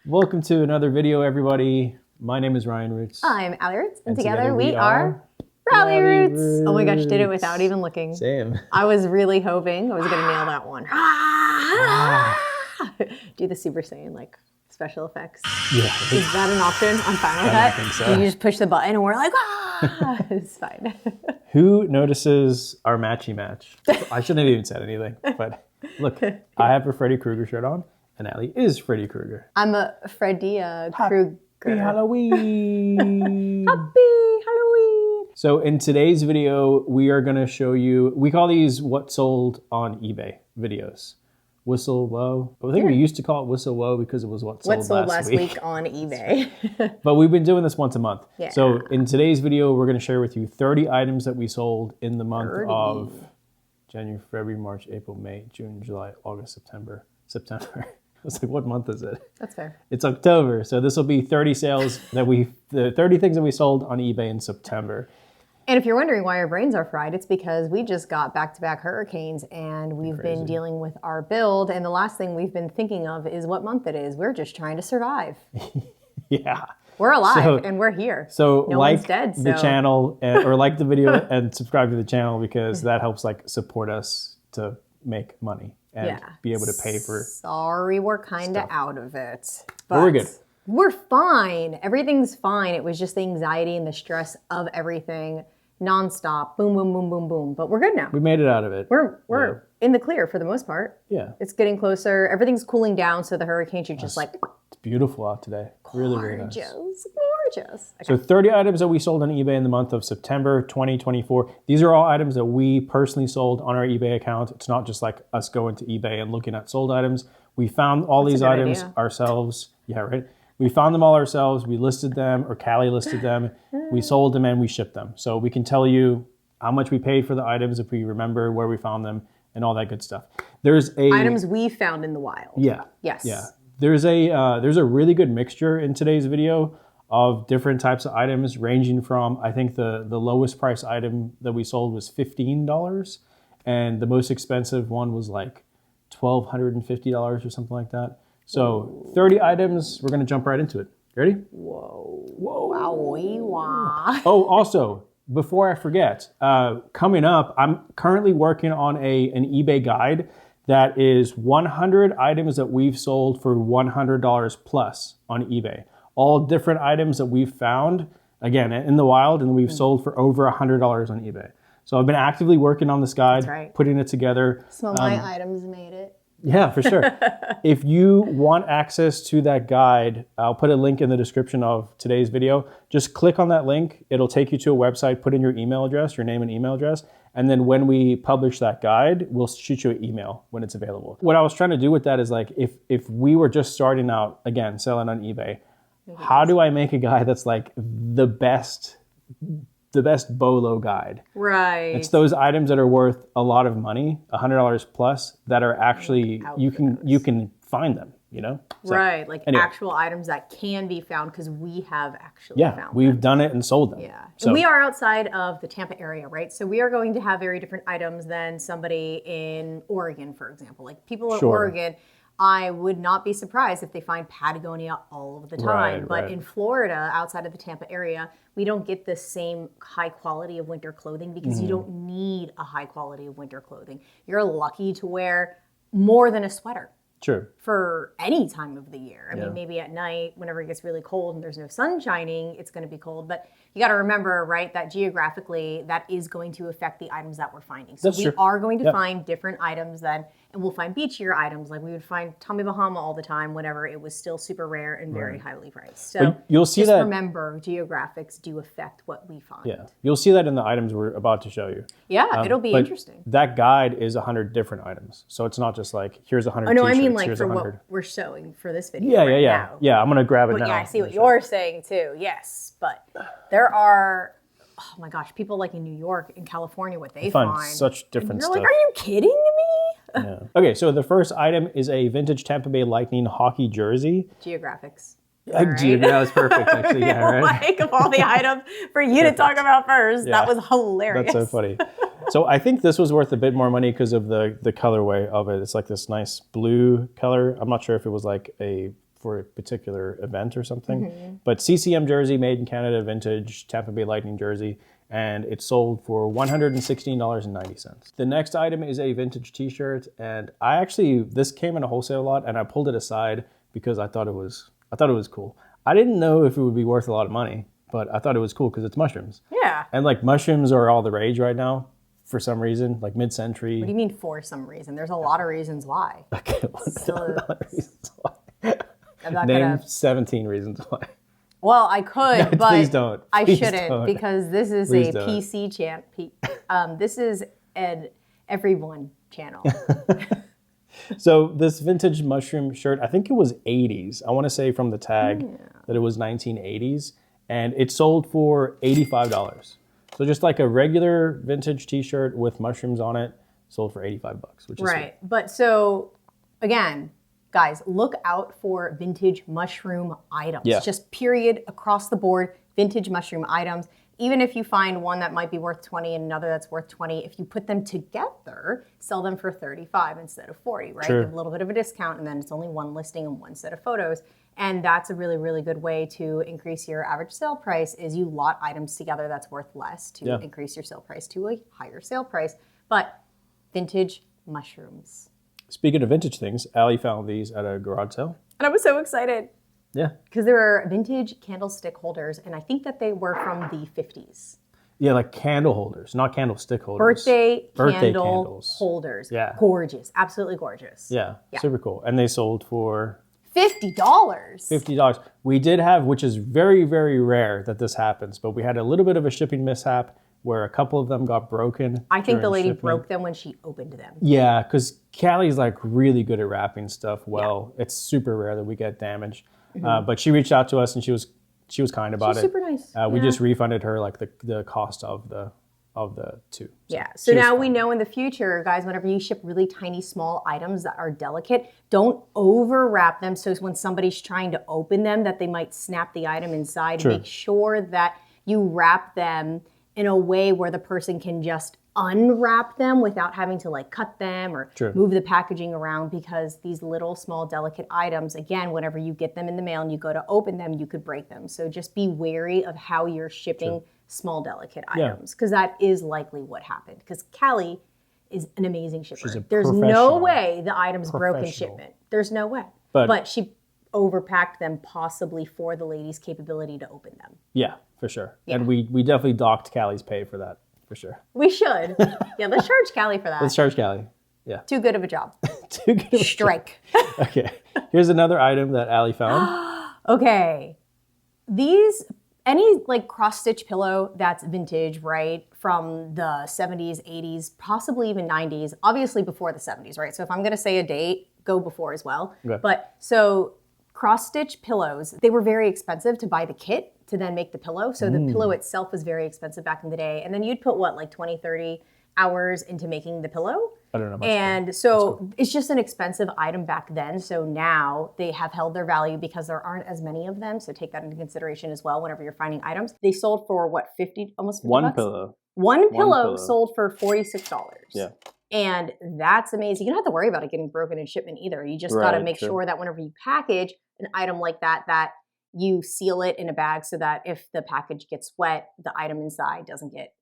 Welcome to another video, everybody. My name is Ryan Roots. I'm Allie Roots, and together we are Rally Roots. Oh my gosh, did it without even looking. Same. I was really hoping I was gonna nail that one. Do the Super Saiyan like special effects. Yeah. Is that an option? I'm fine with that. I think so. You just push the button and we're like, it's fine. Who notices our matchy match? I shouldn't have even said anything, but look, I have a Freddy Krueger shirt on, and Allie is Freddy Krueger. I'm a Freddy Krueger. Happy Halloween! Happy Halloween! So in today's video, we are going to show you, we call these what sold on eBay videos. Whistle Whoa. I think we used to call it Whistle Whoa because it was what sold last week on eBay. But we've been doing this once a month. Yeah. So in today's video, we're going to share with you 30 items that we sold in the month of January, February, March, April, May, June, July, August, September. I was like, what month is it? That's fair. It's October. So this will be 30 sales the 30 things that we sold on eBay in September. And if you're wondering why our brains are fried, it's because we just got back-to-back hurricanes and we've been dealing with our build. And the last thing we've been thinking of is what month it is. We're just trying to survive. Yeah. We're alive and we're here. So no like one's dead, the channel or like the video and subscribe to the channel because that helps like support us to make money and be able to pay for. Sorry, we're kind of out of it. But we're good. We're fine. Everything's fine. It was just the anxiety and the stress of everything nonstop. Boom, boom, boom, boom, boom. But we're good now. We made it out of it. We're in the clear for the most part. Yeah. It's getting closer. Everything's cooling down, so the hurricane should just like... It's beautiful out today. Really, really nice. Gorgeous. Okay. So 30 items that we sold on eBay in the month of September 2024. These are all items that we personally sold on our eBay account. It's not just like us going to eBay and looking at sold items. We found all these items ourselves. Yeah, right. We found them all ourselves. We listed them, or Callie listed them. We sold them and we shipped them. So we can tell you how much we paid for the items if we remember where we found them and all that good stuff. There's items we found in the wild. Yeah. Yes. Yeah. There's a really good mixture in today's video of different types of items, ranging from, I think the lowest price item that we sold was $15, and the most expensive one was like $1,250 or something like that. So 30 items, we're gonna jump right into it. Ready? Whoa. Wow. Oh, also, before I forget, coming up, I'm currently working on an eBay guide that is 100 items that we've sold for $100 plus on eBay. All different items that we've found, again, in the wild, and we've sold for over $100 on eBay. So I've been actively working on this guide, putting it together. Some of my items made it. Yeah, for sure. If you want access to that guide, I'll put a link in the description of today's video. Just click on that link. It'll take you to a website, put in your email address, your name and email address, and then when we publish that guide, we'll shoot you an email when it's available. What I was trying to do with that is like, if we were just starting out, again, selling on eBay, how do I make a guide that's like the best BOLO guide? Right. It's those items that are worth a lot of money, $100 plus, that are actually, you can find them, you know? So, right, like actual items that can be found because we have actually found them. We've done it and sold them. Yeah, so, and we are outside of the Tampa area, right? So we are going to have very different items than somebody in Oregon, for example. Like people in Oregon, I would not be surprised if they find Patagonia all of the time. But in Florida, outside of the Tampa area, we don't get the same high quality of winter clothing because you don't need a high quality of winter clothing. You're lucky to wear more than a sweater. True. For any time of the year. I mean, maybe at night, whenever it gets really cold and there's no sun shining, it's going to be cold. But you got to remember, right, that geographically, that is going to affect the items that we're finding. So we are going to find different items then, and we'll find beachier items. Like we would find Tommy Bahama all the time whenever it was still super rare and very highly priced. So you'll see just remember, geographics do affect what we find. Yeah, you'll see that in the items we're about to show you. Yeah, it'll be interesting. That guide is 100 different items. So it's not just like, here's 100 Oh, no, t-shirts, I mean like here's for 100. what we're showing for this video now. Yeah, I'm going to grab it now. Yeah, I see what you're saying too, yes. But there are, oh my gosh, people like in New York, in California, what they find. Such different stuff. You're like, are you kidding me? Yeah. Okay, so the first item is a vintage Tampa Bay Lightning hockey jersey. Geographics. That was perfect, actually. Yeah, right? Like, of all the items for you to talk about first, that was hilarious. That's so funny. So I think this was worth a bit more money because of the colorway of it. It's like this nice blue color. I'm not sure if it was like a for a particular event or something. But CCM jersey, made in Canada, vintage, Tampa Bay Lightning jersey, and it sold for $116.90. The next item is a vintage t-shirt, and this came in a wholesale lot, and I pulled it aside because I thought it was cool. I didn't know if it would be worth a lot of money, but I thought it was cool because it's mushrooms. Yeah. And like mushrooms are all the rage right now for some reason, like mid-century. What do you mean for some reason? There's a lot of reasons why. Okay, a lot of reasons why. I'm Name 17 reasons why. Well, I could, but please don't. I Please shouldn't don't. because this is Please a don't. PC channel. This is an everyone channel. So this vintage mushroom shirt, I think it was 80s. I want to say from the tag that it was 1980s, and it sold for $85. So just like a regular vintage t-shirt with mushrooms on it, sold for $85, which is right. But so again, guys, look out for vintage mushroom items. Yeah. Just period across the board, vintage mushroom items. Even if you find one that might be worth 20 and another that's worth 20, if you put them together, sell them for 35 instead of 40, right? True. Give a little bit of a discount, and then it's only one listing and one set of photos. And that's a really, really good way to increase your average sale price is you lot items together that's worth less to increase your sale price to a higher sale price. But vintage mushrooms. Speaking of vintage things, Allie found these at a garage sale. And I was so excited. Yeah. Because there are vintage candlestick holders, and I think that they were from the 50s. Yeah, like candle holders, not candlestick holders. Birthday candle candles. holders. Yeah. Gorgeous. Absolutely gorgeous. Yeah, super cool. And they sold for $50. $50. We did have, which is very, very rare that this happens, but we had a little bit of a shipping mishap where a couple of them got broken. I think the during lady shipment. broke them when she opened them. Yeah, because Callie's like really good at wrapping stuff well. It's super rare that we get damage. But she reached out to us and she was kind about She's it. super nice. We just refunded her like the cost of the two. So now we know in the future, guys, whenever you ship really tiny, small items that are delicate, don't over wrap them. So when somebody's trying to open them, that they might snap the item inside. True. Make sure that you wrap them in a way where the person can just unwrap them without having to like cut them or move the packaging around, because these little small delicate items, again, whenever you get them in the mail and you go to open them, you could break them. So just be wary of how you're shipping small delicate items, because that is likely what happened, because Callie is an amazing shipper. There's no way the item's broken shipment. There's no way. But she overpacked them possibly for the lady's capability to open them. Yeah, for sure. Yeah. And we definitely docked Callie's pay for that. For sure. We should. Yeah, let's charge Callie for that. Let's charge Callie. Yeah. Too good of a job. Too good of a Strike. job. Okay. Here's another item that Allie found. Okay. Any like cross-stitch pillow that's vintage, right? From the 70s, 80s, possibly even 90s, obviously before the 70s, right? So if I'm going to say a date, go before as well. Okay. But so cross-stitch pillows, they were very expensive to buy the kit to then make the pillow. So the pillow itself was very expensive back in the day. And then you'd put what, like 20, 30 hours into making the pillow? I don't know. And so it's just an expensive item back then. So now they have held their value because there aren't as many of them. So take that into consideration as well whenever you're finding items. They sold for what, 50, almost 50 One bucks? pillow. One pillow sold for $46. Yeah. And that's amazing. You don't have to worry about it getting broken in shipment either. You just got to make sure that whenever you package an item like that, that you seal it in a bag so that if the package gets wet, the item inside doesn't get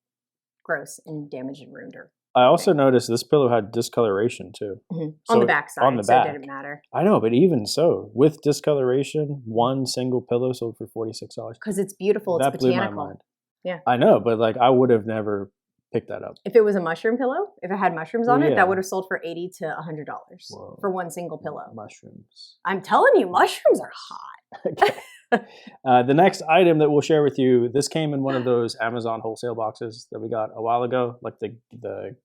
gross and damaged and ruined. I also noticed this pillow had discoloration too. So on the back side, so it didn't matter. I know, but even so, with discoloration, one single pillow sold for $46. Because it's beautiful, it's botanical. Blew my mind. Yeah. I know, but like I would have never picked that up. If it was a mushroom pillow, if it had mushrooms on it, that would have sold for $80 to $100 for one single pillow. Mushrooms. I'm telling you, mushrooms are hot. Okay. The next item that we'll share with you, this came in one of those Amazon wholesale boxes that we got a while ago, like the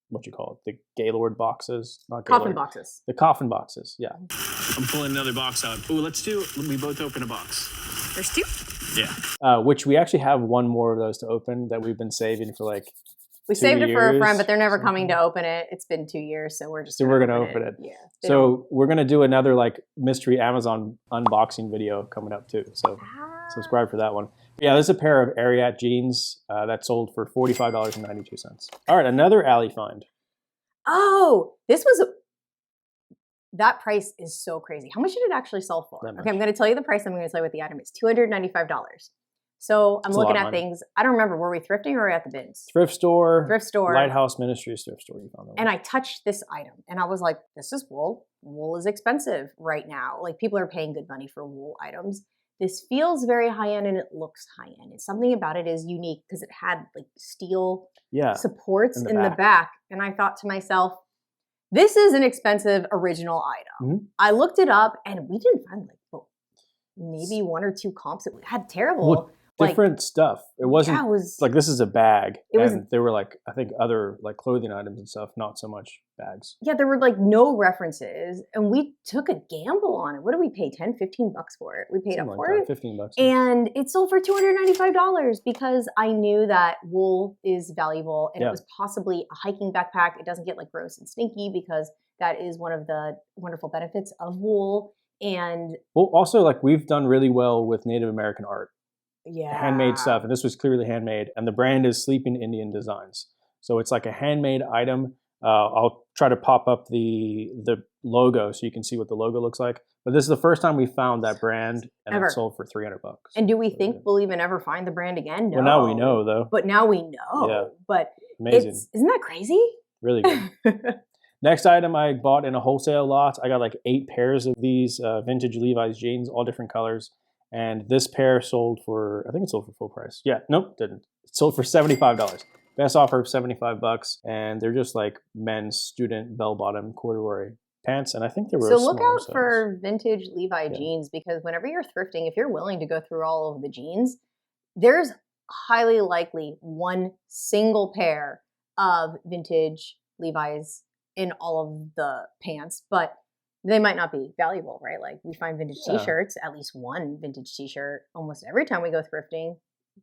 what you call it, the Gaylord boxes, not Gaylord. Coffin boxes. The coffin boxes, yeah. I'm pulling another box out. Ooh, we both open a box. There's two? Yeah. Which we actually have one more of those to open that we've been saving for like We saved it for a friend, but they're never coming to open it. It's been 2 years, so we're just we're gonna open it. Yeah. So we're gonna do another like mystery Amazon unboxing video coming up too. So subscribe for that one. Yeah, this is a pair of Ariat jeans that sold for $45.92. All right, another Allie find. Oh, this was that price is so crazy. How much did it actually sell for? That much. Okay, I'm going to tell you the price. I'm going to tell you what the item is. $295. So I'm It's a looking lot at of money. things. I don't remember. Were we thrifting or were we at the bins? Thrift store. Thrift store. Lighthouse Ministries thrift store. You found that one. And I touched this item and I was like, this is wool. Wool is expensive right now. Like people are paying good money for wool items. This feels very high end and it looks high end. And something about it is unique because it had like steel supports in the back. And I thought to myself, this is an expensive original item. Mm-hmm. I looked it up and we didn't find maybe one or two comps. It had terrible. Different stuff. It wasn't like this is a bag. There were like, I think other like clothing items and stuff, not so much bags. Yeah, there were like no references and we took a gamble on it. What did we pay? 10, 15 bucks for it. We paid up for it. 15 bucks. And it sold for $295 because I knew that wool is valuable and it was possibly a hiking backpack. It doesn't get like gross and stinky because that is one of the wonderful benefits of wool. And well, also like we've done really well with Native American art. Yeah. Handmade stuff. And this was clearly handmade. And the brand is Sleeping Indian Designs. So it's like a handmade item. I'll try to pop up the logo so you can see what the logo looks like. But this is the first time we found that brand and it sold for $300. And do we think we'll even ever find the brand again? No. Well, now we know though. But now we know. Yeah. But amazing. Isn't that crazy? Really good. Next item I bought in a wholesale lot. I got like 8 pairs of these vintage Levi's jeans, all different colors. And this pair sold for, I think it sold for full price. Yeah, nope, didn't. It sold for $75. Best offer of $75. And they're just like men's student bell-bottom corduroy pants. And I think they were so look out for vintage Levi jeans because whenever you're thrifting, if you're willing to go through all of the jeans, there's highly likely one single pair of vintage Levi's in all of the pants. But they might not be valuable, right? Like we find vintage t-shirts, at least one vintage t-shirt almost every time we go thrifting.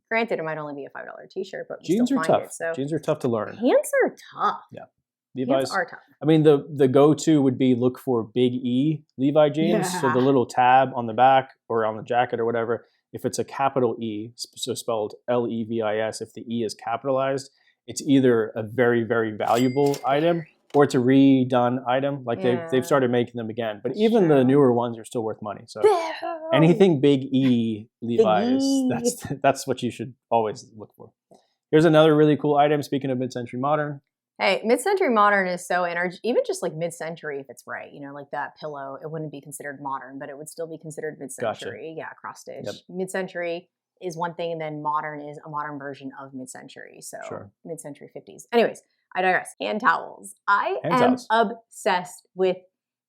Granted, it might only be a $5 t-shirt, but we jeans still are find tough. it. So jeans are tough to learn. Pants are tough. Yeah. Levi's Pants are tough. I mean, the go-to would be look for Big E Levi jeans. Yeah. So the little tab on the back or on the jacket or whatever, if it's a capital E, so spelled Levis, if the E is capitalized, it's either a very, very valuable item or it's a redone item. Like they've started making them again. But even the newer ones are still worth money. So anything Big E Levi's, that's what you should always look for. Here's another really cool item. Speaking of mid-century modern. Hey, mid-century modern is so even just like mid-century if it's right. You know, like that pillow, it wouldn't be considered modern, but it would still be considered mid-century. Gotcha. Yeah, cross stitch. Yep. Mid-century is one thing, and then modern is a modern version of mid-century. So mid-century 50s. Anyways, I digress. Hand towels. I am obsessed with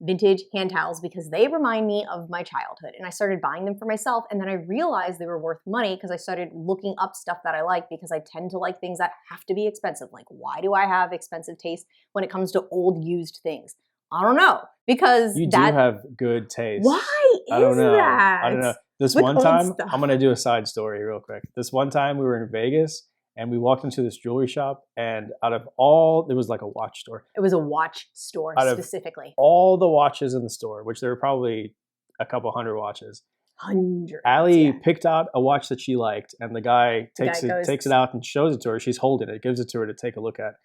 vintage hand towels because they remind me of my childhood. And I started buying them for myself. And then I realized they were worth money because I started looking up stuff that I like because I tend to like things that have to be expensive. Like, why do I have expensive taste when it comes to old used things? I don't know. Because you do have good taste. Why is that? I don't know. This one time, I'm going to do a side story real quick. This one time we were in Vegas and we walked into this jewelry shop, and out of all, there was like a watch store. It was a watch store specifically. All the watches in the store, which there were probably a couple hundred watches. Hundreds. Allie picked out a watch that she liked, and the guy takes it out and shows it to her. She's holding it, gives it to her to take a look at.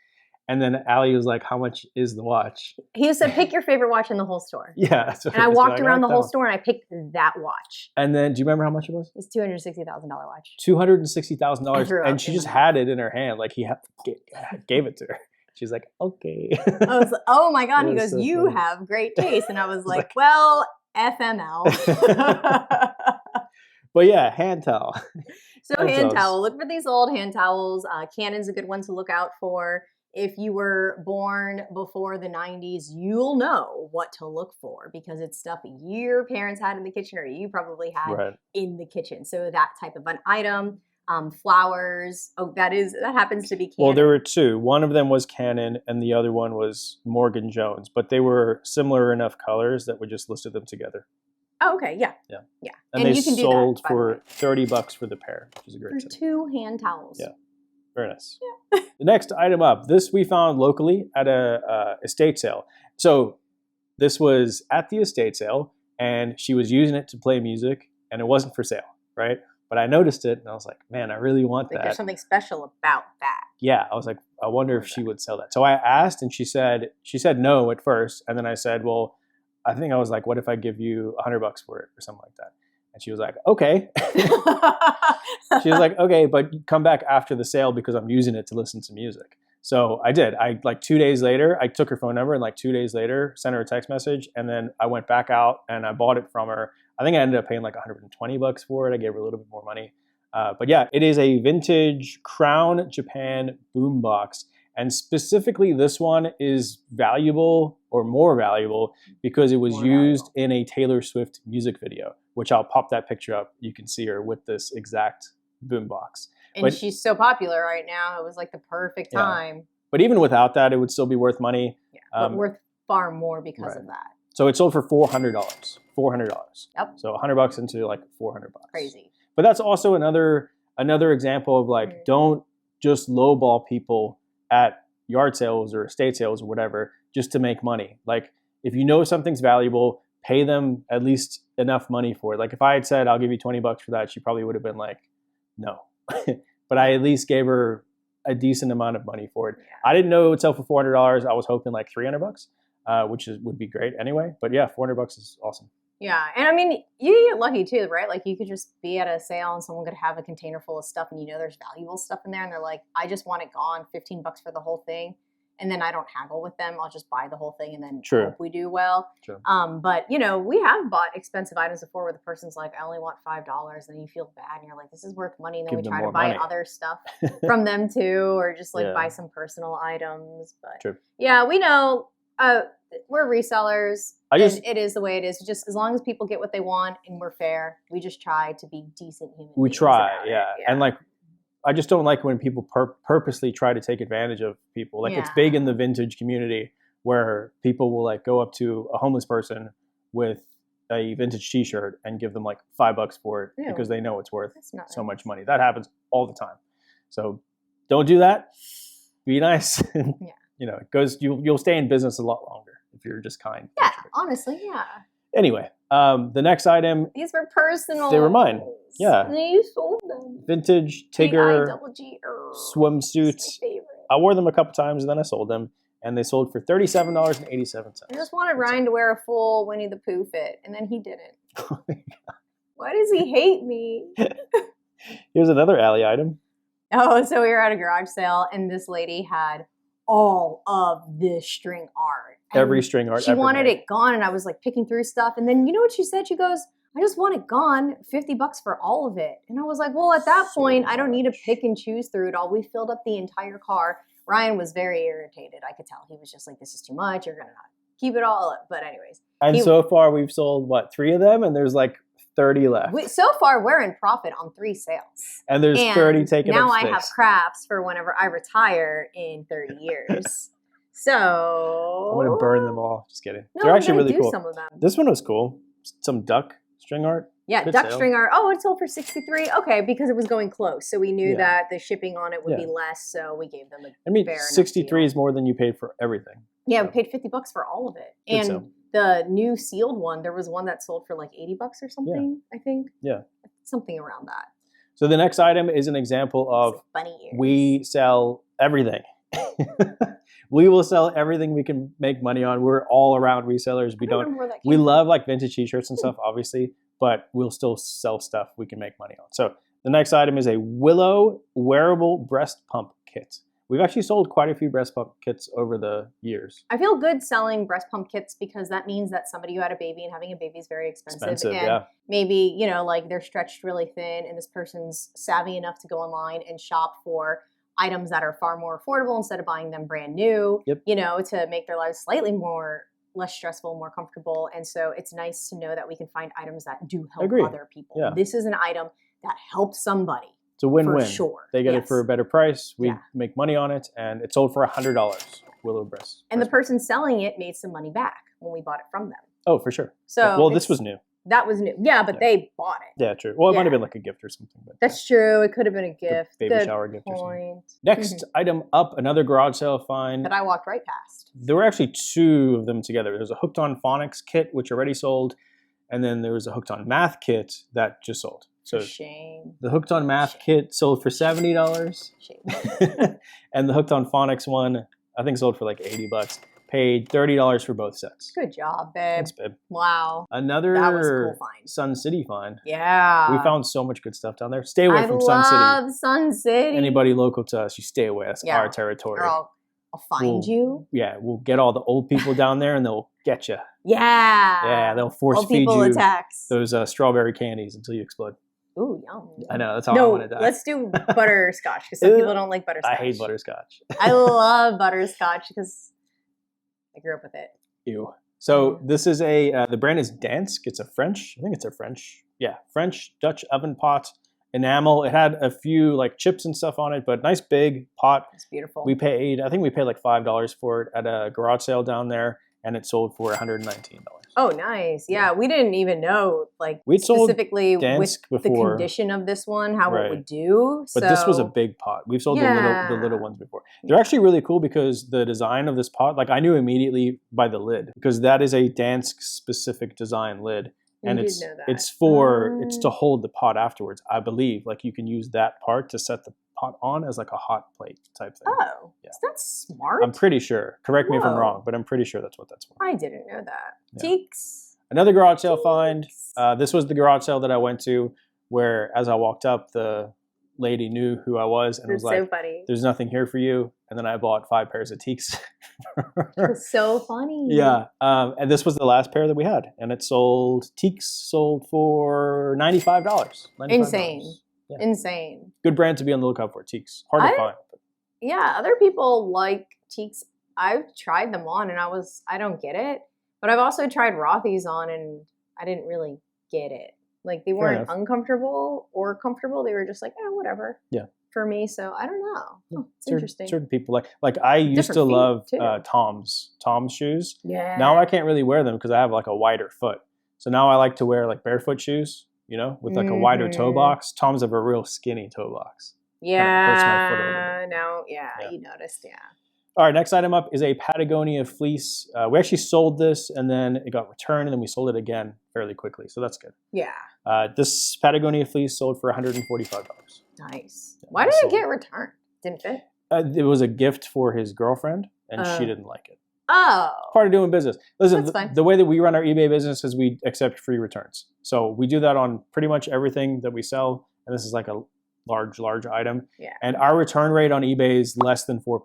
And then Allie was like, "How much is the watch?" He said, "Pick your favorite watch in the whole store." Yeah. And I walked around the whole store and I picked that watch. And then, do you remember how much it was? It's $260,000 watch. $260,000, and she just had it in her hand, like he gave it to her. She's like, "Okay." I was like, "Oh my god!" He goes, so "You have great taste," and I was like, "Well, FML." But yeah, hand towel. So hand towel. Look for these old hand towels. Canon's a good one to look out for. If you were born before the 90s, you'll know what to look for because it's stuff your parents had in the kitchen or you probably had in the kitchen. So that type of an item. Flowers. Oh, that happens to be Canon. Well, there were two. One of them was Canon and the other one was Morgan Jones, but they were similar enough colors that we just listed them together. Oh, okay. Yeah. And they sold for $30 for the pair, which is a great for 2 hand towels. Yeah. Very nice. Yeah. The next item up, this we found locally at a estate sale. So this was at the estate sale, and she was using it to play music, and it wasn't for sale, right? But I noticed it, and I was like, man, I really want that. There's something special about that. Yeah, I was like, I wonder if she would sell that. So I asked, and she said no at first, and then I said, well, I think I was like, what if I give you $100 for it or something like that? And she was like, okay. She was like, okay, but come back after the sale because I'm using it to listen to music. So I did. I like 2 days later, I took her phone number and like 2 days later sent her a text message. And then I went back out and I bought it from her. I think I ended up paying like $120 for it. I gave her a little bit more money. But yeah, it is a vintage Crown Japan boombox. And specifically this one is valuable or more valuable because it was used in a Taylor Swift music video, which I'll pop that picture up. You can see her with this exact boombox. And she's so popular right now. It was like the perfect time. But even without that, it would still be worth money. Yeah, but worth far more because of that. So it sold for $400. $400. Yep. So $100 into like $400. Crazy. But that's also another example of like, don't just lowball people at yard sales or estate sales or whatever just to make money. Like if you know something's valuable, pay them at least enough money for it. Like if I had said, I'll give you $20 for that, she probably would have been like, no. But I at least gave her a decent amount of money for it. Yeah. I didn't know it would sell for $400. I was hoping like $300, which would be great anyway. But yeah, $400 is awesome. Yeah, and I mean, you get lucky too, right? Like you could just be at a sale and someone could have a container full of stuff and you know there's valuable stuff in there and they're like, I just want it gone, $15 for the whole thing. And then I don't haggle with them. I'll just buy the whole thing and then hope we do well. True. But you know, we have bought expensive items before where the person's like, I only want $5, and you feel bad and you're like, this is worth money. And then we try to buy other stuff from them too, or just like buy some personal items. But yeah, we know we're resellers. It is the way it is. Just as long as people get what they want and we're fair, we just try to be decent human beings. We try, yeah. And like, I just don't like when people purposely try to take advantage of people. Like it's big in the vintage community where people will like go up to a homeless person with a vintage t-shirt and give them like $5 for it because they know it's worth so much money. That happens all the time. So don't do that. Be nice. You know, it goes, you'll stay in business a lot longer if you're just kind. Yeah, honestly, yeah. Anyway, the next item. These were personal. They were mine. Yeah. You sold them. Vintage Tigger swimsuits. I wore them a couple times and then I sold them. And they sold for $37.87. I just wanted Ryan to wear a full Winnie the Pooh fit, and then he didn't. Why does he hate me? Here's another alley item. Oh, so we were at a garage sale, and this lady had all of this string art. Every string art. She wanted it gone, and I was like picking through stuff. And then you know what she said? She goes, I just want it gone, $50 for all of it. And I was like, well, at that point, I don't need to pick and choose through it all. We filled up the entire car. Ryan was very irritated. I could tell. He was just like, this is too much. You're going to not keep it all up. But anyways. And so far, we've sold, 3 of them? And there's like 30 left. So far, we're in profit on 3 sales. And there's 30 taken up space. Now I have crafts for whenever I retire in 30 years. So I'm going to burn them all. Just kidding. No, they're actually really cool. Some of them. This one was cool. Some duck string art. Yeah, duck string art. Oh, it sold for $63. Okay, because it was going close. So we knew that the shipping on it would be less, so we gave them a fair $63 is more than you paid for everything. Yeah, we paid $50 for all of it. And the new sealed one, there was one that sold for like $80 or something, I think. Yeah. Something around that. So the next item is an example of bunny ears. We sell everything. We will sell everything we can make money on. We're all around resellers. We love like vintage t-shirts and stuff, obviously, but we'll still sell stuff we can make money on. So the next item is a Willow wearable breast pump kit. We've actually sold quite a few breast pump kits over the years. I feel good selling breast pump kits because that means that somebody who had a baby, and having a baby is very expensive. And maybe, you know, like they're stretched really thin and this person's savvy enough to go online and shop for items that are far more affordable instead of buying them brand new, you know, to make their lives slightly less stressful, more comfortable. And so it's nice to know that we can find items that do help other people. Yeah. This is an item that helps somebody. It's a win-win. For sure. They get it for a better price. We make money on it, and it sold for $100. Willow breast. And the person selling it made some money back when we bought it from them. Oh, for sure. So well, this was new. That was new. Yeah, but they bought it. Yeah, true. Well, it might have been like a gift or something. But that's true. It could have been a gift. Baby shower gift or something. Next item up, another garage sale find. That I walked right past. There were actually 2 of them together. There's a Hooked on Phonics kit, which already sold. And then there was a Hooked on Math kit that just sold. So shame. The Hooked on Math kit sold for $70. Shame. And the Hooked on Phonics one, I think sold for like $80. Paid $30 for both sets. Good job, babe. Thanks, babe. Wow. Another That was a cool find. Sun City find. Yeah. We found so much good stuff down there. Stay away from Sun City. I love Sun City. Anybody local to us, you stay away. That's our territory. Or I'll find you. Yeah, we'll get all the old people down there and they'll get you. Yeah. Yeah, they'll force old feed people you attacks. those strawberry candies until you explode. Ooh, yum. I know, that's how I want to die. Let's do butterscotch because some people don't like butterscotch. I hate butterscotch. I love butterscotch because I grew up with it. Ew. So this is the brand is Dansk. It's a French, I think it's a French Dutch oven pot. Enamel. It had a few like chips and stuff on it, but nice big pot. It's beautiful. I think we paid like $5 for it at a garage sale down there, and it sold for $119. Oh, nice. Yeah, we didn't even know like We'd specifically sold Dansk with before, the condition of this one, how it would do. But this was a big pot. We've sold the little ones before. They're actually really cool because the design of this pot, like I knew immediately by the lid, because that is a Dansk specific design lid. And it's to hold the pot afterwards, I believe. Like you can use that part to set the pot on as like a hot plate type thing. Oh, yeah. That's smart. I'm pretty sure. Correct me if I'm wrong, but I'm pretty sure that's what that's for. I didn't know that. Yeah. Teaks. Another garage sale find. This was the garage sale that I went to where as I walked up, the lady knew who I was and was like, so funny. There's nothing here for you. And then I bought 5 pairs of teaks. It's so funny. Yeah. And this was the last pair that we had. And it teaks sold for $95. Insane. Yeah. Insane. Good brand to be on the lookout for, teaks. Hard to find. Yeah, other people like teaks. I've tried them on and I don't get it. But I've also tried Rothy's on and I didn't really get it. Like they weren't uncomfortable or comfortable. They were just like, whatever. Yeah. For me, so I don't know. It's interesting. Certain people like I used to love Tom's shoes. Yeah. Now I can't really wear them because I have like a wider foot. So now I like to wear like barefoot shoes, with like a wider toe box. Tom's have a real skinny toe box. Yeah. Hurts my foot a little bit. No. Yeah. You noticed. Yeah. All right. Next item up is a Patagonia fleece. We actually sold this and then it got returned and then we sold it again fairly quickly. So that's good. Yeah. This Patagonia fleece sold for $145. Nice. Why did it get returned? Didn't fit? It was a gift for his girlfriend, and she didn't like it. Oh. Part of doing business. Listen, That's fine. The way that we run our eBay business is we accept free returns. So we do that on pretty much everything that we sell, and this is like a large item. Yeah. And our return rate on eBay is less than 4%.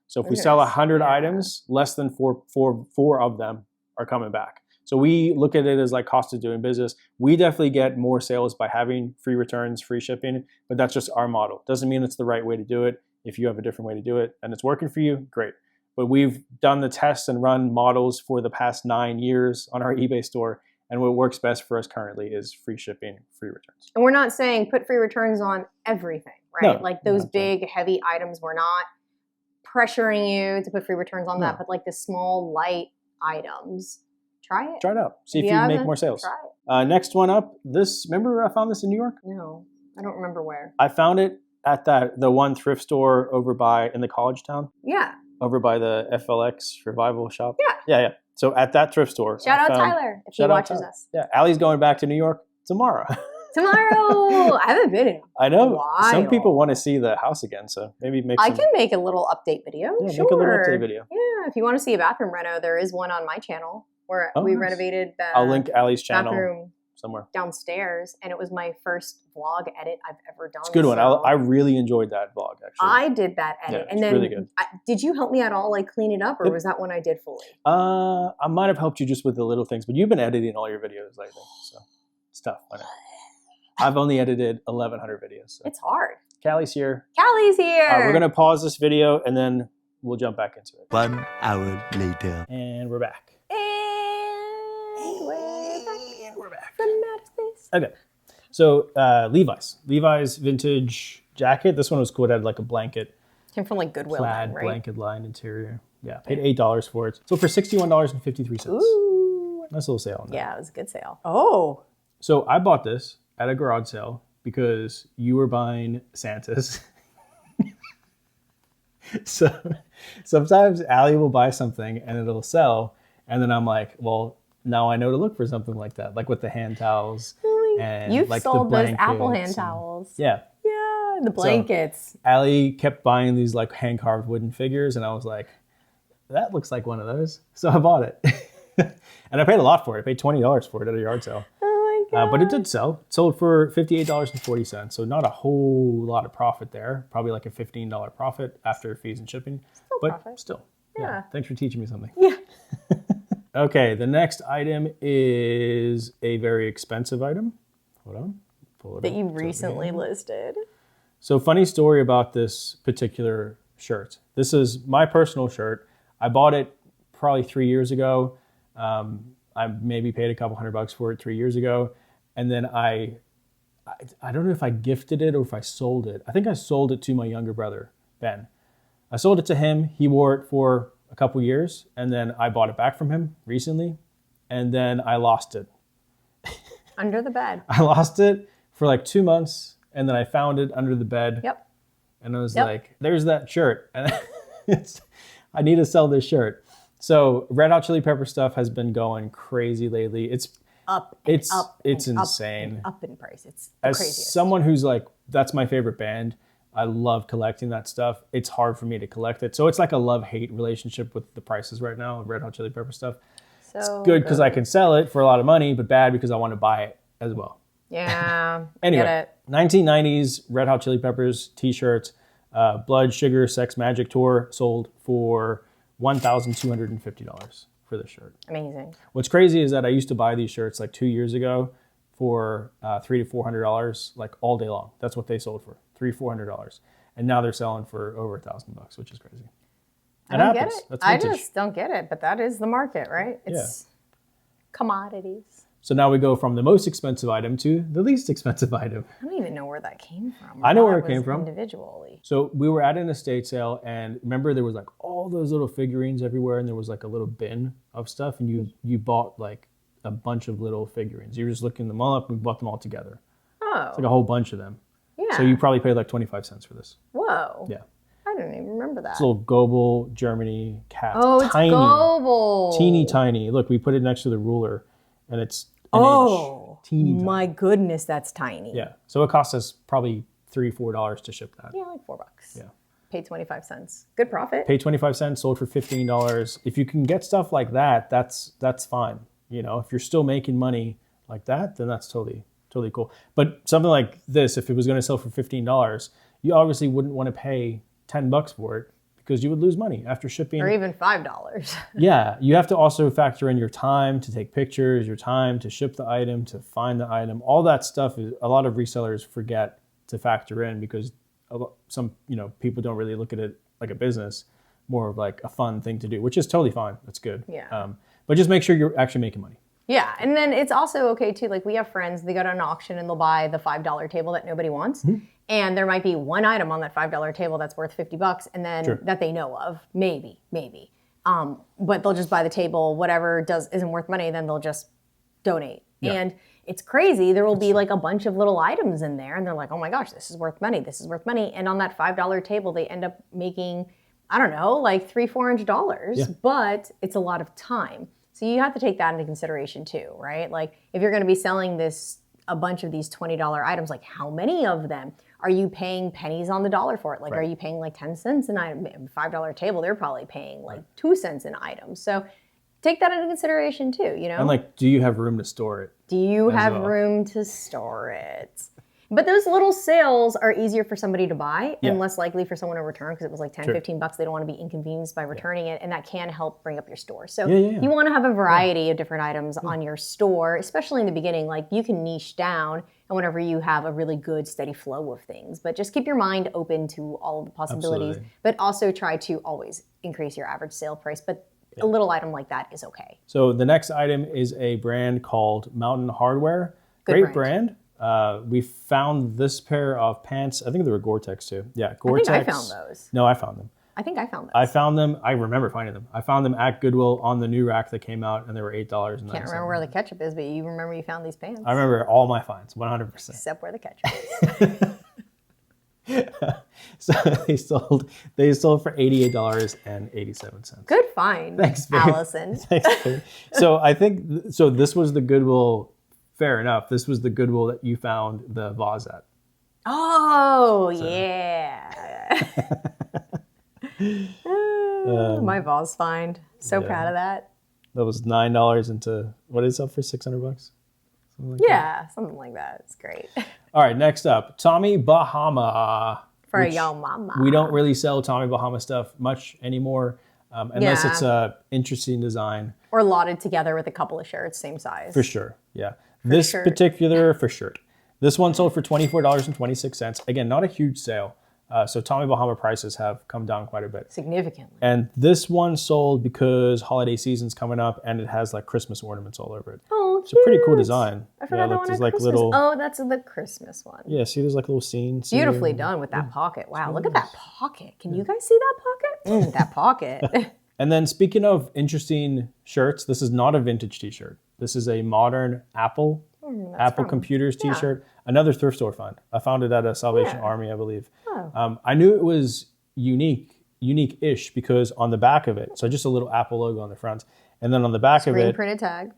So if we sell 100 items, less than four of them are coming back. So we look at it as like cost of doing business. We definitely get more sales by having free returns, free shipping, but that's just our model. Doesn't mean it's the right way to do it. If you have a different way to do it and it's working for you, great. But we've done the tests and run models for the past 9 years on our eBay store. And what works best for us currently is free shipping, free returns. And we're not saying put free returns on everything, right? No, like those big, heavy items, we're not pressuring you to put free returns on that, but like the small, light items, try it. Try it out. See if you make more sales. Try it. Next one up, remember I found this in New York? No, I don't remember where. I found it at the one thrift store in the college town. Yeah. Over by the FLX revival shop. Yeah. Yeah. So at that thrift store. Shout out Tyler if he watches us. Yeah. Allie's going back to New York tomorrow. Tomorrow. I haven't been in I know. a while. Some people want to see the house again, so maybe I can make a little update video. Yeah, sure. make a little update video. Yeah, if you want to see a bathroom reno, there is one on my channel where we renovated the I'll link Allie's channel bathroom somewhere downstairs, and it was my first vlog edit I've ever done. It's a good one. I really enjoyed that vlog, actually. I did that edit, and then really good. Did you help me at all, like clean it up, or was that one I did fully? I might have helped you just with the little things, but you've been editing all your videos lately, so it's tough. I know. I've only edited 1,100 videos. So. It's hard. Callie's here. Callie's here. All right, we're going to pause this video, and then we'll jump back into it. 1 hour later. And we're back. And we're back. From outer space. Okay. So Levi's vintage jacket. This one was cool. It had like a blanket. Came from like Goodwill, plaid right? blanket lined interior. Yeah, paid $8 for it. So for $61.53. Ooh. Nice little sale on that. Yeah, it was a good sale. Oh. So I bought this at a garage sale because you were buying Santas. So sometimes Allie will buy something and it'll sell. And then I'm like, well, now I know to look for something like that, like with the hand towels. And you've like sold the those Apple hand towels. Yeah. Yeah, the blankets. So Allie kept buying these like hand carved wooden figures. And I was like, that looks like one of those. So I bought it. And I paid a lot for it. I paid $20 for it at a yard sale. Oh my God. But it did sell. It sold for $58.40. So not a whole lot of profit there. Probably like a $15 profit after fees and shipping. But profit. still. Yeah. Thanks for teaching me something. Yeah. Okay, the next item is a very expensive item. Hold on. Pull it That up. you It's over recently here. listed. So funny story about this particular shirt. This is my personal shirt. I bought it probably 3 years ago. I maybe paid a couple $100 for it 3 years ago. And then I don't know if I gifted it or if I sold it. I think I sold it to my younger brother, Ben. I sold it to him. He wore it for a couple years. And then I bought it back from him recently. And then I lost it. Under the bed. I lost it for like 2 months. And then I found it under the bed. Yep. And I was like, there's that shirt. And I need to sell this shirt. So Red Hot Chili Pepper stuff has been going crazy lately. It's insane. Up in price. It's the As craziest. someone who's like, that's my favorite band. I love collecting that stuff. It's hard for me to collect it. So it's like a love-hate relationship with the prices right now of Red Hot Chili Pepper stuff. So Good because I can sell it for a lot of money, but bad because I want to buy it as well. Yeah. Anyway, Get it. 1990s Red Hot Chili Peppers t-shirts, Blood Sugar Sex Magic Tour sold for $1,250 for this shirt. Amazing. What's crazy is that I used to buy these shirts like 2 years ago for $300 to $400 like all day long. That's what they sold for, $300-400, and now they're selling for over $1,000, which is crazy. I don't get happens. it. That's I vintage. just don't get it, but that is the market, right? It's commodities. So now we go from the most expensive item to the least expensive item. I don't even know where that came from. I know where thought it came was from. Individually. So we were at an estate sale, and remember there was like all those little figurines everywhere, and there was like a little bin of stuff, and you bought like a bunch of little figurines. You were just looking them all up, and we bought them all together. Oh. It's like a whole bunch of them. Yeah. So you probably paid like 25 cents for this. Whoa. Yeah. I didn't even remember that. It's a little Goebel Germany cat. Oh, it's tiny, Goebel. teeny tiny. Look, we put it next to the ruler, and it's an Oh, inch. Teeny tiny. my goodness, that's tiny. Yeah. So it cost us probably $3-4 to ship that. Yeah, like $4. Yeah. Paid 25 cents. Good profit. Paid 25 cents, sold for $15. If you can get stuff like that, that's fine. You know, if you're still making money like that, then that's totally cool. But something like this, if it was going to sell for $15, you obviously wouldn't want to pay $10 for it because you would lose money after shipping. Or even $5. Yeah, you have to also factor in your time to take pictures, your time to ship the item, to find the item. All that stuff is a lot of resellers forget to factor in because some people don't really look at it like a business, more of like a fun thing to do, which is totally fine. That's good. Yeah. But just make sure you're actually making money. Yeah, and then it's also okay too, like we have friends, they go to an auction and they'll buy the $5 table that nobody wants. Mm-hmm. And there might be one item on that $5 table that's worth $50 and then Sure. that they know of, maybe. But they'll just buy the table, whatever isn't worth money, then they'll just donate. Yeah. And it's crazy. There will be like a bunch of little items in there and they're like, oh my gosh, this is worth money. This is worth money. And on that $5 table, they end up making, I don't know, like $300-400, Yeah. but it's a lot of time. So you have to take that into consideration too, right? Like if you're going to be selling a bunch of these $20 items, like how many of them are you paying pennies on the dollar for it? Like, Right. are you paying like 10 cents an item? $5 table, they're probably paying like 2 cents an item. So take that into consideration too, And like, do you have room to store it? Do you have well. room to store it? But those little sales are easier for somebody to buy Yeah. and less likely for someone to return because it was like 10, Sure. $15. They don't want to be inconvenienced by returning it, and that can help bring up your store. So Yeah. you want to have a variety of different items on your store, especially in the beginning. Like you can niche down and whenever you have a really good steady flow of things. But just keep your mind open to all of the possibilities, Absolutely. but also try to always increase your average sale price. But a little item like that is okay. So the next item is a brand called Mountain Hardware. Good Great brand. We found this pair of pants. I think they were Gore-Tex too. Yeah, Gore-Tex. I found those. No, I found them. I think I found those. I found them. I remember finding them. I found them at Goodwill on the new rack that came out, and they were $8. Can't remember where the ketchup is, but you remember you found these pants. I remember all my finds, 100%. Except where the ketchup is. So they sold for $88.87. Good find, Thanks, babe. Allison. Thanks, babe. So I think so. This was the Goodwill. Fair enough. This was the Goodwill that you found the vase at. Oh, yeah. My Voss find. So yeah. proud of that. That was $9 into, what is up for $600? Something like Yeah, something like that. It's great. All right, next up, Tommy Bahama. For which your mama. We don't really sell Tommy Bahama stuff much anymore, unless Yeah. it's a interesting design. Or lotted together with a couple of shirts, same size. For sure, yeah. This shirt. particular, for shirt. This one sold for $24.26. Again, not a huge sale. So Tommy Bahama prices have come down quite a bit. Significantly. And this one sold because holiday season's coming up and it has like Christmas ornaments all over it. Oh, It's a pretty cool design. I forgot the one there's at like Christmas. little, Oh, that's the Christmas one. yeah, see there's like little scenes. here. Beautifully done with that pocket. Wow, look at that pocket. Can you guys see that pocket? That pocket. And then speaking of interesting shirts, this is not a vintage t-shirt. This is a modern Apple Computers t-shirt. Another thrift store find. I found it at a Salvation Army, I believe. Oh. I knew it was unique-ish because on the back of it, so just a little Apple logo on the front, and then on the back of it,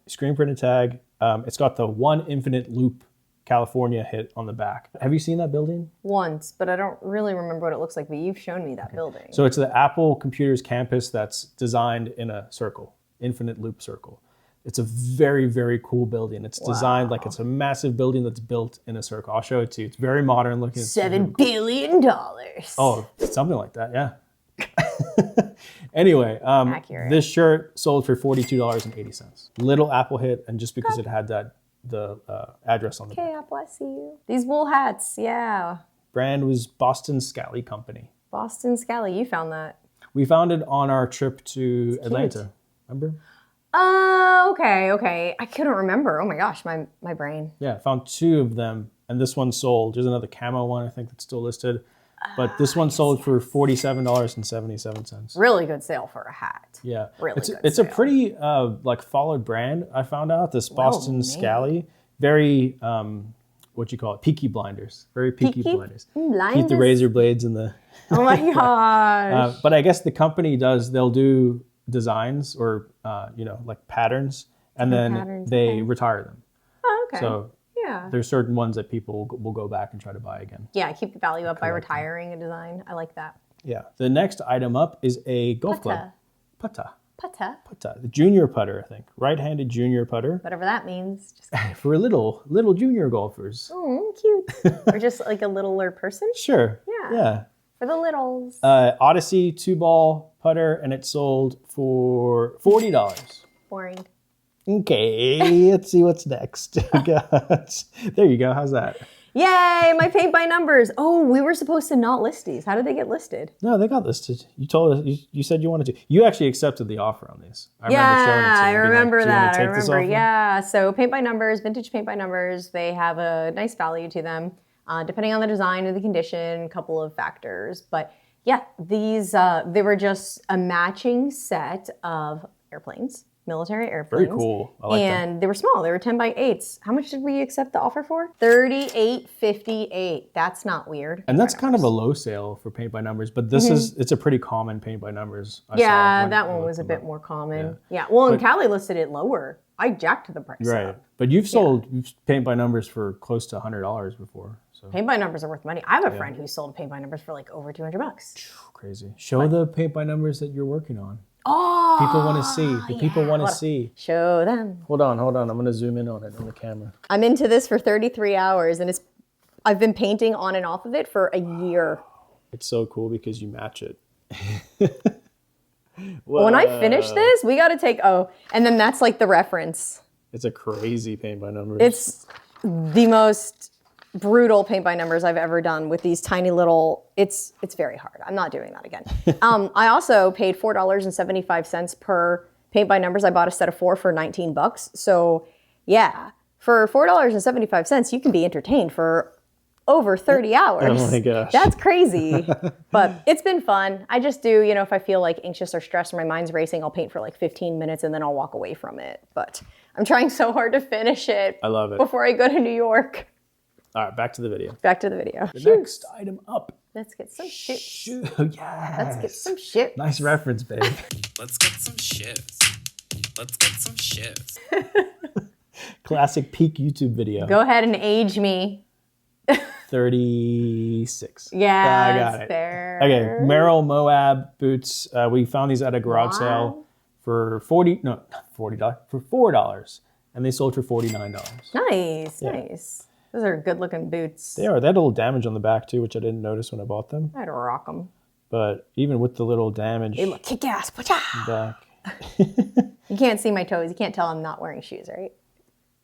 screen printed tag. It's got the One Infinite Loop California hit on the back. Have you seen that building? Once, but I don't really remember what it looks like, but you've shown me that building. So it's the Apple Computers campus that's designed in a circle, infinite loop circle. It's a very, very cool building. It's designed like it's a massive building that's built in a circle. I'll show it to you. It's very modern looking. $7 billion. Oh, something like that, yeah. Anyway, Accurate. this shirt sold for $42.80. Little Apple hit, and just because it had the address on the back. Okay, Apple, I see you. These wool hats, yeah. Brand was Boston Scally Company. Boston Scally, you found that. We found it on our trip to Atlanta. Remember? Okay. I couldn't remember. Oh my gosh, my brain. Yeah, found 2 of them, and this one sold. There's another camo one, I think, that's still listed. But this one sold for $47.77. Really good sale for a hat. Yeah, Really good it's a sale. pretty like followed brand. I found out this Boston Scally, very what you call it, Peaky Blinders, very Peaky Blinders. Keep the razor blades in the. Oh my gosh. But I guess the company they'll do designs or like patterns, and then patterns, they retire them. Oh, okay. So yeah. there's certain ones that people will go back and try to buy again. Yeah, keep the value up by retiring a design. I like that. Yeah. The next item up is a golf club. Putter. Putter. Putter. The junior putter, I think. Right-handed junior putter. Whatever that means. Just For little junior golfers. oh, cute. Or just like a littler person. Sure. Yeah. For the littles. Odyssey 2-ball putter, and it sold for $40. Boring. Okay, let's see what's next. There you go. How's that? Yay, my paint by numbers. Oh, we were supposed to not list these. How did they get listed? No, they got listed. You told us. You said you wanted to. You actually accepted the offer on these. I remember that. "Do you wanna take this offer?" Yeah. So paint by numbers, vintage paint by numbers. They have a nice value to them, depending on the design and the condition. A couple of factors, but yeah, these they were just a matching set of airplanes. Military airplanes. Very cool. I like that. And they were small. They were 10 by 8s. How much did we accept the offer for? $38.58. That's not weird. And that's kind of a low sale for paint by numbers, but this it's a pretty common paint by numbers. I saw Yeah, when that I one looked was a them bit up. more common. Yeah. Well, and Callie listed it lower. I jacked the price Right. up. But you've sold paint by numbers for close to $100 before. So Paint by numbers are worth money. I have a friend who sold paint by numbers for like over $200. crazy. Show the paint by numbers that you're working on. Oh, People want to see. The people want to see. show them. Hold on. I'm going to zoom in on it on the camera. I'm into this for 33 hours, and I've been painting on and off of it for a year. It's so cool because you match it. When I finish this, we got to take, and then that's like the reference. It's a crazy paint by numbers. It's the most brutal paint by numbers I've ever done with these tiny little, it's very hard. I'm not doing that again. I also paid $4.75 per paint by numbers. I bought a set of 4 for $19. So yeah, for $4.75, you can be entertained for over 30 hours. Oh my gosh. That's crazy. But it's been fun. I just do, if I feel like anxious or stressed or my mind's racing, I'll paint for like 15 minutes and then I'll walk away from it. But I'm trying so hard to finish it. I love it. Before I go to New York. All right, back to the video. Back to the video. The next item up. Let's get some shit. Yes. Let's get some shit. Nice reference, babe. Let's get some shifts. Let's get some shifts. Classic peak YouTube video. Go ahead and age me. 36. Yeah, I got it's it. fair. Okay, Merrill Moab boots. We found these at a garage sale for for $4, and they sold for $49. Nice, Yeah. nice. Those are good looking boots. They are. They had a little damage on the back too, which I didn't notice when I bought them. I'd rock them. But even with the little damage They look kick ass. back, You can't see my toes. You can't tell I'm not wearing shoes, right?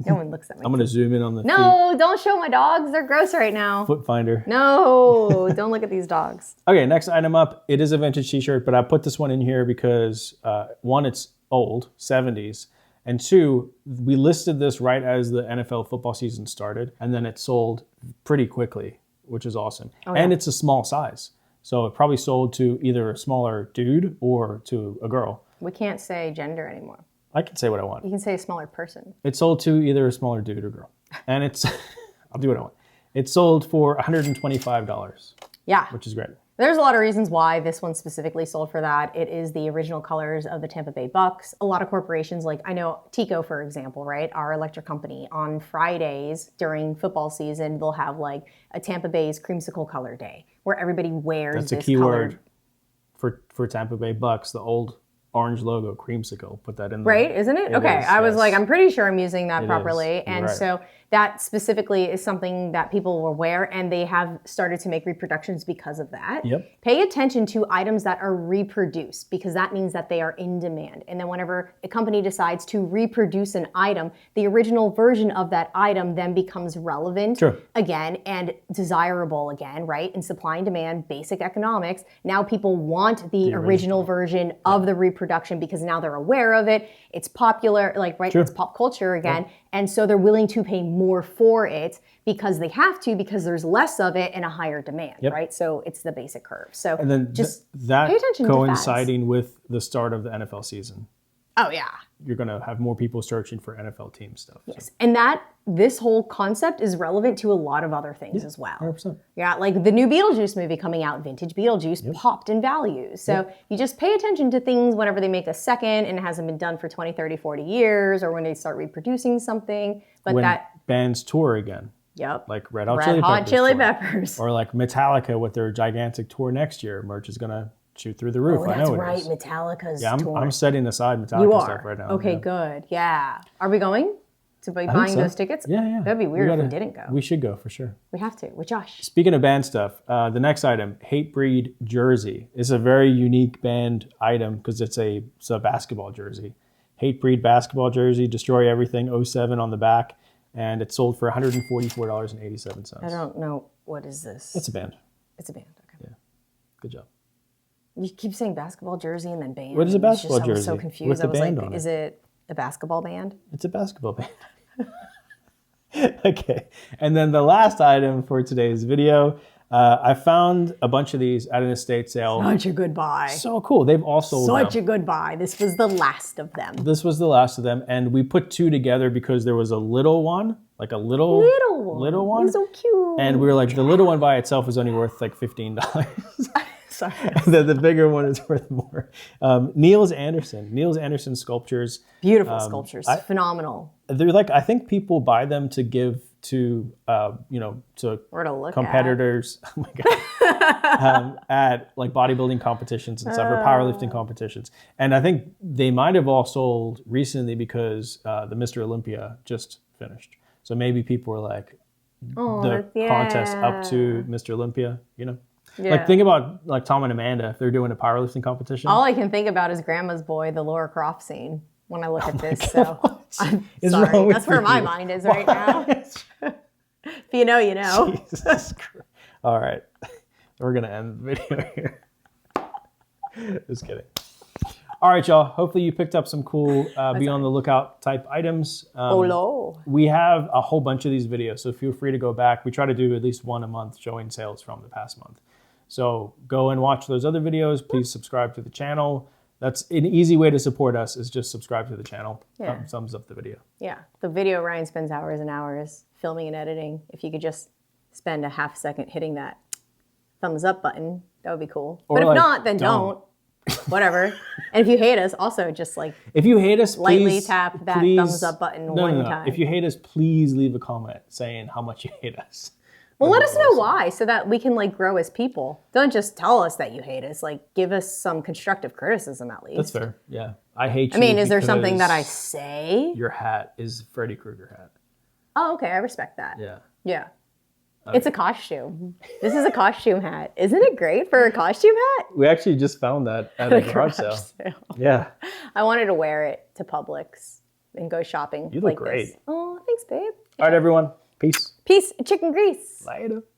No one looks at me. I'm gonna zoom in on the No, don't show my dogs. They're gross right now. foot finder. No, don't look at these dogs. Okay, next item up. It is a vintage T-shirt, but I put this one in here because one, it's old, 70s, and two, we listed this right as the NFL football season started, and then it sold pretty quickly, which is awesome. And it's a small size, so it probably sold to either a smaller dude or to a girl. We can't say gender anymore. I can say what I want. You can say a smaller person. It sold to either a smaller dude or girl, and it's I'll do what I want. It sold for $125, Yeah. which is great. There's a lot of reasons why this one specifically sold for that. It is the original colors of the Tampa Bay Bucks. A lot of corporations, like I know Tico, for example, right? Our electric company, on Fridays during football season, they'll have like a Tampa Bay's creamsicle color day where everybody wears That's a this key colored word for Tampa Bay Bucks, the old orange logo, creamsicle. Put that in there. Right, isn't it? Okay, I was like, I'm pretty sure I'm using that properly. And right. so that specifically is something that people will wear, and they have started to make reproductions because of that. Yep. Pay attention to items that are reproduced, because that means that they are in demand. And then whenever a company decides to reproduce an item, the original version of that item then becomes relevant again and desirable again, right? In supply and demand, basic economics. Now people want the original version of the reproduction because now they're aware of it. It's popular, like, right? It's pop culture again. And so they're willing to pay more for it because they have to, because there's less of it and a higher demand, right? So it's the basic curve. So And then just that pay attention coinciding with the start of the NFL season. Oh yeah. You're going to have more people searching for NFL team stuff. Yes. So. And this whole concept is relevant to a lot of other things as well. 100%. Yeah, like the new Beetlejuice movie coming out, vintage Beetlejuice popped in value. So you just pay attention to things whenever they make a second and it hasn't been done for 20, 30, 40 years, or when they start reproducing something. But when bands tour again. Yep. Like Red Hot Chili Peppers. Or like Metallica with their gigantic tour next year. Merch is going to shoot through the roof. Oh, I know that's it is. Metallica's tour. I'm setting aside Metallica stuff right now. Okay, good. Yeah. Are we going to be buying those tickets? Yeah. That'd be weird if we didn't go. We should go for sure. We have to with Josh. Speaking of band stuff, the next item, Hatebreed jersey, is a very unique band item because it's a basketball jersey. Hatebreed basketball jersey, Destroy Everything 07 on the back, and it sold for $144.87. I don't know. What is this? It's a band. It's a band. Okay. Yeah. Good job. You keep saying basketball jersey and then band. What is a basketball jersey? I was so confused. With the I was band like, on is it a basketball band? It's a basketball band. Okay. And then the last item for today's video, I found a bunch of these at an estate sale. Such a good buy. So cool. They've all sold out. Such a good buy. This was the last of them. This was the last of them. And we put two together because there was a little one, like a little one. He's so cute. And we were like, the little one by itself is only worth like $15. Sorry. And then the bigger one is worth more. Niels Anderson sculptures. Beautiful sculptures. Phenomenal. They're like, I think people buy them to give to, to Or to look competitors. Oh my God. At like bodybuilding competitions and stuff, or powerlifting competitions. And I think they might have all sold recently because the Mr. Olympia just finished. So maybe people were like, contest up to Mr. Olympia, Yeah. Like think about like Tom and Amanda if they're doing a powerlifting competition. All I can think about is Grandma's Boy, the Laura Croft scene when I look at this. God. So I'm Is sorry. wrong with That's where my mind is right now. If you know, you know. Jesus Christ. All right. We're going to end the video here. Just kidding. All right, y'all. Hopefully you picked up some cool be on the lookout type items. We have a whole bunch of these videos, so feel free to go back. We try to do at least one a month showing sales from the past month. So go and watch those other videos. Please subscribe to the channel. That's an easy way to support us, is just subscribe to the channel. Yeah. Thumbs up the video. Yeah. The video, Ryan spends hours and hours filming and editing. If you could just spend a half second hitting that thumbs up button, that would be cool. Or but if like, not, then don't. Whatever. And if you hate us, also just like if you hate us, lightly tap that thumbs up button one time. If you hate us, please leave a comment saying how much you hate us. Well, let us know why so that we can like grow as people. Don't just tell us that you hate us. Like give us some constructive criticism at least. That's fair. Yeah. I hate you. I mean, is there something that I say? Your hat is Freddy Krueger hat. Oh, okay. I respect that. Yeah. Yeah. Okay. It's a costume. This is a costume hat. Isn't it great for a costume hat? We actually just found that at a garage sale. Yeah. I wanted to wear it to Publix and go shopping. You look like great. This. Oh, thanks, babe. All right, everyone. Peace. Peace, chicken grease. Later.